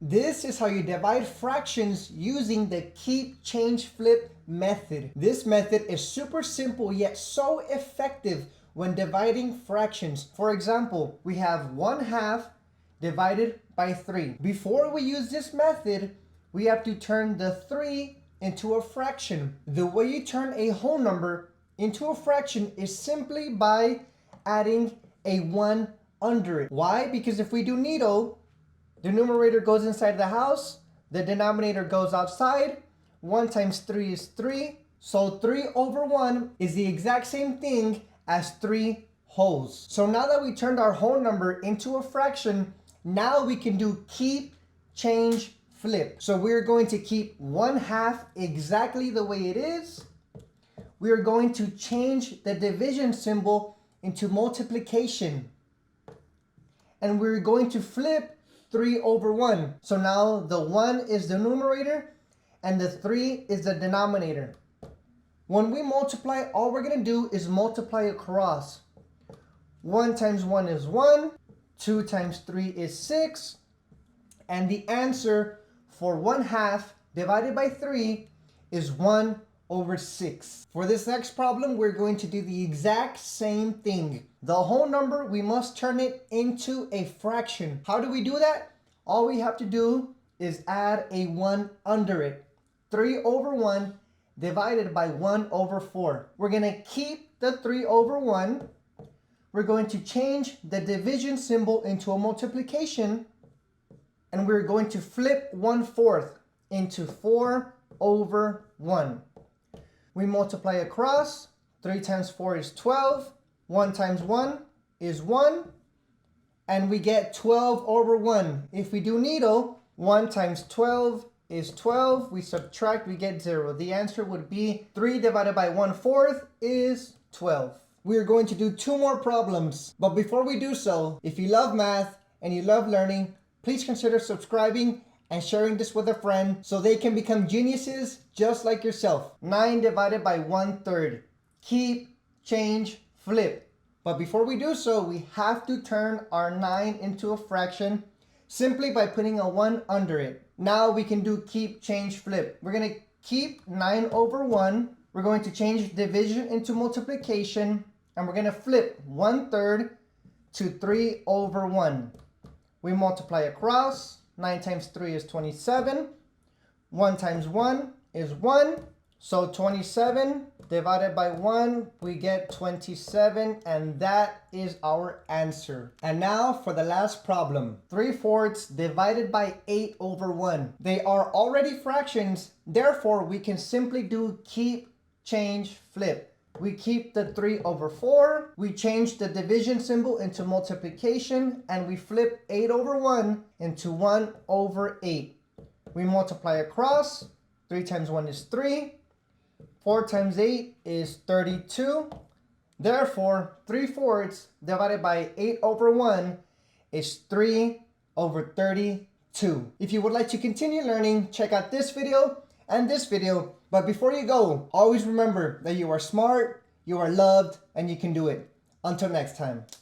This is how you divide fractions using the keep, change, flip method. This method is super simple yet so effective when dividing fractions. For example, we have 1/2 divided by 3. Before we use this method, we have to turn the 3 into a fraction. The way you turn a whole number into a fraction is simply by adding a 1 under it. Why? Because if we do neato, the numerator goes inside the house, the denominator goes outside. 1 times 3 is 3. So 3/1 is the exact same thing as 3 wholes. So now that we turned our whole number into a fraction, now we can do keep, change, flip. So we're going to keep 1/2 exactly the way it is. We are going to change the division symbol into multiplication. And we're going to flip 3/1. So now the 1 is the numerator and the 3 is the denominator. When we multiply, all we're going to do is multiply across. 1 times 1 is 1. 2 times 3 is 6. And the answer for 1/2 divided by 3 is 1/6. For this next problem, we're going to do the exact same thing. The whole number, we must turn it into a fraction. How do we do that? All we have to do is add a 1 under it. 3/1 divided by 1/4. We're going to keep the 3/1. We're going to change the division symbol into a multiplication. And we're going to flip 1/4 into 4/1. We multiply across. 3 times 4 is 12. 1 times 1 is 1. And we get 12/1. If we do neato, 1 times 12 is 12. We subtract, we get 0. The answer would be 3 divided by 1/4 is 12. We are going to do 2 more problems. But before we do so, if you love math and you love learning, please consider subscribing and sharing this with a friend so they can become geniuses just like yourself. 9 divided by 1/3. Keep, change, flip. But before we do so, we have to turn our 9 into a fraction simply by putting a 1 under it. Now we can do keep, change, flip. We're going to keep 9/1. We're going to change division into multiplication. And we're going to flip 1/3 to 3/1. We multiply across. 9 times 3 is 27. 1 times 1 is 1. So 27 divided by 1, we get 27, and that is our answer. And now for the last problem. 3/4 divided by 8/1. They are already fractions, therefore we can simply do keep, change, flip. We keep the 3/4, we change the division symbol into multiplication, and we flip 8/1 into 1/8. We multiply across. 3 times 1 is 3. 4 times 8 is 32. Therefore, 3/4 divided by 8/1 is 3/32. If you would like to continue learning, check out this video and this video. But before you go, always remember that you are smart, you are loved, and you can do it. Until next time.